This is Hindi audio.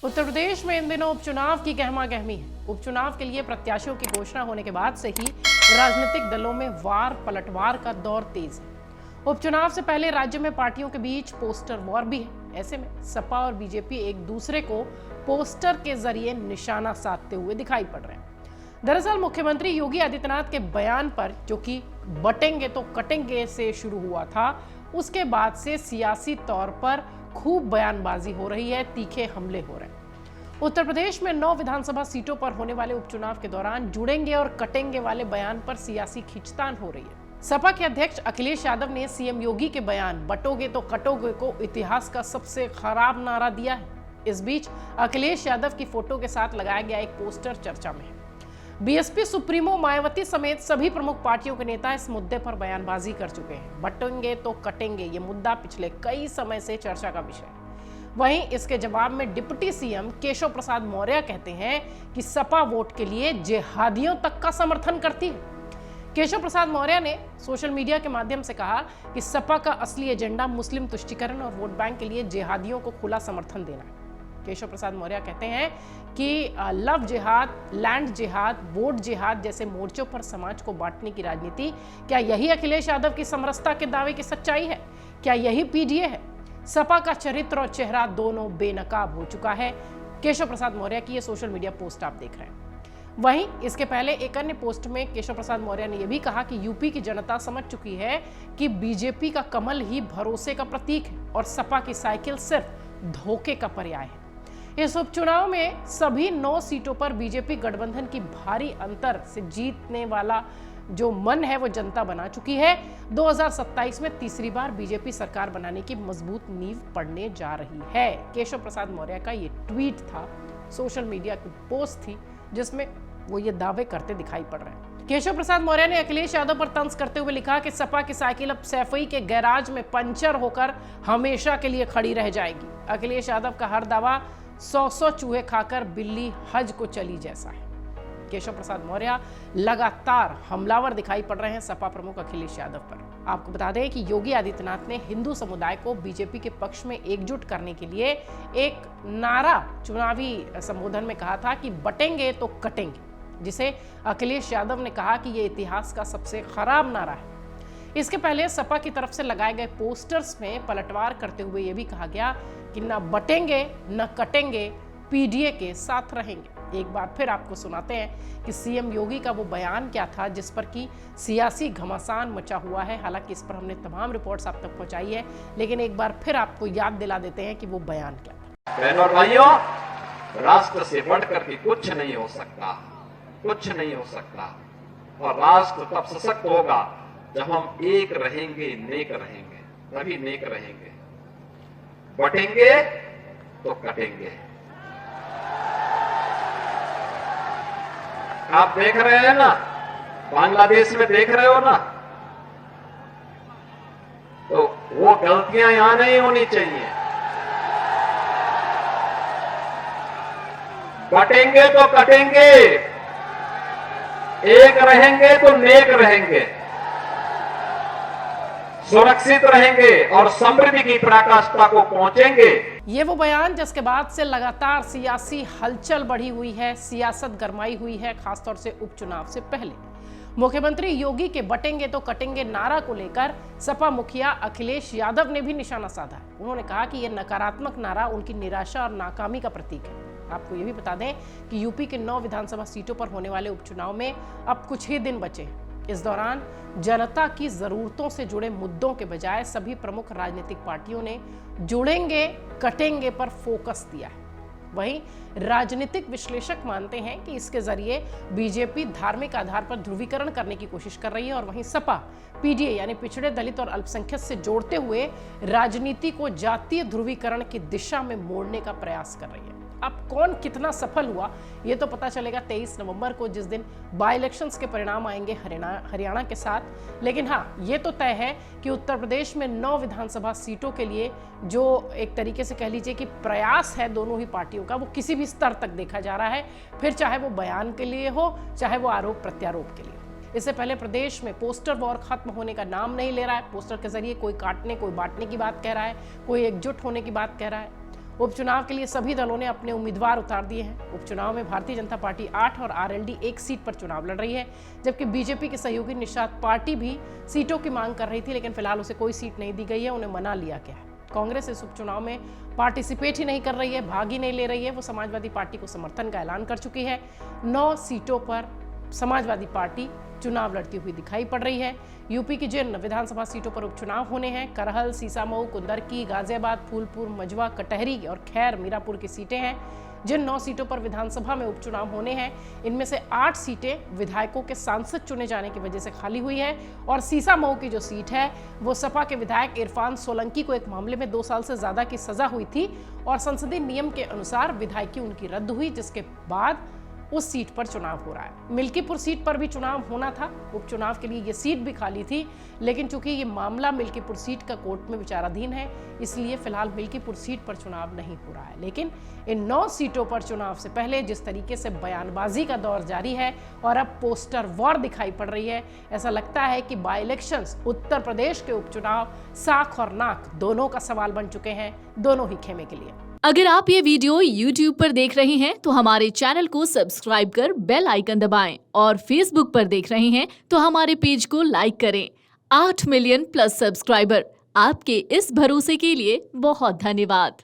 उत्तर प्रदेश में इन दिनों उपचुनाव की गहमा-गहमी है। उपचुनाव के लिए प्रत्याशियों की घोषणा होने के बाद से ही राजनीतिक दलों में वार पलटवार का दौर तेज है। उपचुनाव से पहले राज्य में पार्टियों के बीच पोस्टर वॉर भी है। ऐसे में सपा और बीजेपी एक दूसरे को पोस्टर के जरिए निशाना साधते हुए दिखाई पड़ रहे हैं। दरअसल मुख्यमंत्री योगी आदित्यनाथ के बयान पर, जो कि बटेंगे तो कटेंगे से शुरू हुआ था, उसके बाद से सियासी तौर पर खूब बयानबाजी हो रही है, तीखे हमले हो रहे हैं। उत्तर प्रदेश में 9 विधानसभा सीटों पर होने वाले उपचुनाव के दौरान जुड़ेंगे और कटेंगे वाले बयान पर सियासी खींचतान हो रही है। सपा के अध्यक्ष अखिलेश यादव ने सीएम योगी के बयान "बटोगे तो कटोगे" को इतिहास का सबसे खराब नारा दिया है। इस बीच अखिलेश यादव की फोटो के साथ लगाया गया एक पोस्टर चर्चा में है। बीएसपी सुप्रीमो मायावती समेत सभी प्रमुख पार्टियों के नेता इस मुद्दे पर बयानबाजी कर चुके हैं। बटेंगे तो कटेंगे ये मुद्दा पिछले कई समय से चर्चा का विषय है। वहीं इसके जवाब में डिप्टी सीएम केशव प्रसाद मौर्य कहते हैं कि सपा वोट के लिए जिहादियों तक का समर्थन करती है। केशव प्रसाद मौर्य ने सोशल मीडिया के माध्यम से कहा कि सपा का असली एजेंडा मुस्लिम तुष्टीकरण और वोट बैंक के लिए जिहादियों को खुला समर्थन देना है। केशव प्रसाद मौर्य कहते हैं कि लव जिहाद, लैंड जिहाद, वोट जिहाद जैसे मोर्चों पर समाज को बांटने की राजनीति, क्या यही अखिलेश यादव की समरसता के दावे की सच्चाई है? क्या यही पीडीए है? सपा का चरित्र और चेहरा दोनों बेनकाब हो चुका है। केशव प्रसाद मौर्य की ये सोशल मीडिया पोस्ट आप देख रहे हैं। वहीं इसके पहले एक अन्य पोस्ट में केशव प्रसाद मौर्य ने यह भी कहा कि यूपी की जनता समझ चुकी है कि बीजेपी का कमल ही भरोसे का प्रतीक है और सपा की साइकिल सिर्फ धोखे का पर्याय है। इस उपचुनाव में सभी 9 सीटों पर बीजेपी गठबंधन की भारी अंतर से जीतने वाला जो मन है वो जनता बना चुकी है। 2027 में तीसरी बार बीजेपी सरकार बनाने की मजबूत नींव पड़ने जा रही है। केशव प्रसाद मौर्य का ये ट्वीट था, सोशल मीडिया की पोस्ट थी, जिसमें वो ये दावे करते दिखाई पड़ रहे हैं। केशव प्रसाद मौर्य ने अखिलेश यादव पर तंज करते हुए लिखा कि सपा की साइकिल अब सैफई के गैराज में पंचर होकर हमेशा के लिए खड़ी रह जाएगी। अखिलेश यादव का हर दावा 100 चूहे खाकर बिल्ली हज को चली जैसा है। केशव प्रसाद मौर्य लगातार हमलावर दिखाई पड़ रहे हैं सपा प्रमुख अखिलेश यादव पर। आपको बता दें कि योगी आदित्यनाथ ने हिंदू समुदाय को बीजेपी के पक्ष में एकजुट करने के लिए एक नारा चुनावी संबोधन में कहा था कि बटेंगे तो कटेंगे, जिसे अखिलेश यादव ने कहा कि यह इतिहास का सबसे खराब नारा है। इसके पहले सपा की तरफ से लगाए गए पोस्टर्स में पलटवार करते हुए यह भी कहा गया कि न बटेंगे न कटेंगे, पीडीए के साथ रहेंगे। एक बार फिर आपको सुनाते हैं कि सीएम योगी का वो बयान क्या था जिस पर कि सियासी घमासान मचा हुआ है। हालांकि इस पर हमने तमाम रिपोर्ट्स आप तक पहुंचाई है, लेकिन एक बार फिर आपको याद दिला देते हैं कि वो बयान क्या था। बहनों और भाइयों, राष्ट्र से बढ़कर के कुछ नहीं हो सकता, कुछ नहीं हो सकता। और राष्ट्र तब सशक्त होगा जब हम एक रहेंगे, नेक रहेंगे, तभी नेक रहेंगे। बटेंगे तो कटेंगे। आप देख रहे हैं ना, बांग्लादेश में देख रहे हो ना, तो वो गलतियां यहां नहीं होनी चाहिए। बटेंगे तो कटेंगे, एक रहेंगे तो नेक रहेंगे, सुरक्षित रहेंगे और समृद्धि की पराकाष्ठा को पहुंचेंगे। ये वो बयान जिसके बाद से लगातार सियासी हलचल बढ़ी हुई है, सियासत गरमाई हुई है, खासतौर से उपचुनाव से पहले। मुख्यमंत्री योगी के बटेंगे तो कटेंगे नारा को लेकर सपा मुखिया अखिलेश यादव ने भी निशाना साधा है। उन्होंने कहा कि यह नकारात्मक नारा उनकी निराशा और नाकामी का प्रतीक है। आपको यह भी बता दें कि यूपी के 9 विधानसभा सीटों पर होने वाले उपचुनाव में अब कुछ ही दिन बचे हैं। इस दौरान जनता की जरूरतों से जुड़े मुद्दों के बजाय सभी प्रमुख राजनीतिक पार्टियों ने जुड़ेंगे कटेंगे पर फोकस दिया है। वहीं राजनीतिक विश्लेषक मानते हैं कि इसके जरिए बीजेपी धार्मिक आधार पर ध्रुवीकरण करने की कोशिश कर रही है और वहीं सपा पीडीए यानी पिछड़े दलित और अल्पसंख्यक से जोड़ते हुए राजनीति को जातीय ध्रुवीकरण की दिशा में मोड़ने का प्रयास कर रही है। अब कौन कितना सफल हुआ ये तो पता चलेगा 23 नवंबर को, जिस दिन बाई इलेक्शंस के परिणाम आएंगे हरियाणा के साथ। लेकिन हाँ, ये तो तय है कि उत्तर प्रदेश में 9 विधानसभा सीटों के लिए जो एक तरीके से कह लीजिए कि प्रयास है दोनों ही पार्टियों का, वो किसी भी स्तर तक देखा जा रहा है, फिर चाहे वो बयान के लिए हो, चाहे वो आरोप प्रत्यारोप के लिए। इससे पहले प्रदेश में पोस्टर वॉर खत्म होने का नाम नहीं ले रहा है। पोस्टर के जरिए कोई काटने कोई बांटने की बात कह रहा है, कोई एकजुट होने की बात कह रहा है। उपचुनाव के लिए सभी दलों ने अपने उम्मीदवार उतार दिए हैं। उपचुनाव में भारतीय जनता पार्टी 8 और आरएलडी 1 सीट पर चुनाव लड़ रही है, जबकि बीजेपी की सहयोगी निषाद पार्टी भी सीटों की मांग कर रही थी, लेकिन फिलहाल उसे कोई सीट नहीं दी गई है, उन्हें मना लिया गया है। कांग्रेस इस उपचुनाव में पार्टिसिपेट ही नहीं कर रही है, भाग ही नहीं ले रही है। वो समाजवादी पार्टी को समर्थन का ऐलान कर चुकी है। 9 सीटों पर समाजवादी पार्टी चुनाव लड़ती हुई दिखाई पड़ रही है। यूपी की जिन विधानसभा सीटों पर उपचुनाव होने हैं, करहल, सीसामऊ, कुंदरकी, गाजियाबाद, फूलपुर, मजवा, कटहरी और खैर मीरापुर की सीटें हैं। जिन 9 सीटों पर विधानसभा में उपचुनाव होने हैं, इनमें से 8 सीटें विधायकों के सांसद चुने जाने की वजह से खाली हुई है और सीसामऊ की जो सीट है वो सपा के विधायक इरफान सोलंकी को एक मामले में 2 साल से ज्यादा की सजा हुई थी और संसदीय नियम के अनुसार विधायकी उनकी रद्द हुई, जिसके बाद उस सीट पर चुनाव हो रहा है। मिल्कीपुर सीट पर भी चुनाव होना था, उपचुनाव के लिए ये सीट भी खाली थी, लेकिन चूंकि ये मामला मिल्कीपुर सीट का कोर्ट में विचाराधीन है, इसलिए फिलहाल मिल्कीपुर सीट पर चुनाव नहीं हो रहा है। लेकिन इन 9 सीटों पर चुनाव से पहले जिस तरीके से बयानबाजी का दौर जारी है और अब पोस्टर वॉर दिखाई पड़ रही है, ऐसा लगता है कि बाई इलेक्शंस उत्तर प्रदेश के उपचुनाव साख और नाक दोनों का सवाल बन चुके हैं, दोनों ही खेमे के लिए। अगर आप ये वीडियो YouTube पर देख रहे हैं तो हमारे चैनल को सब्सक्राइब कर बेल आइकन दबाएं और Facebook पर देख रहे हैं तो हमारे पेज को लाइक करें। 8 मिलियन प्लस सब्सक्राइबर, आपके इस भरोसे के लिए बहुत धन्यवाद।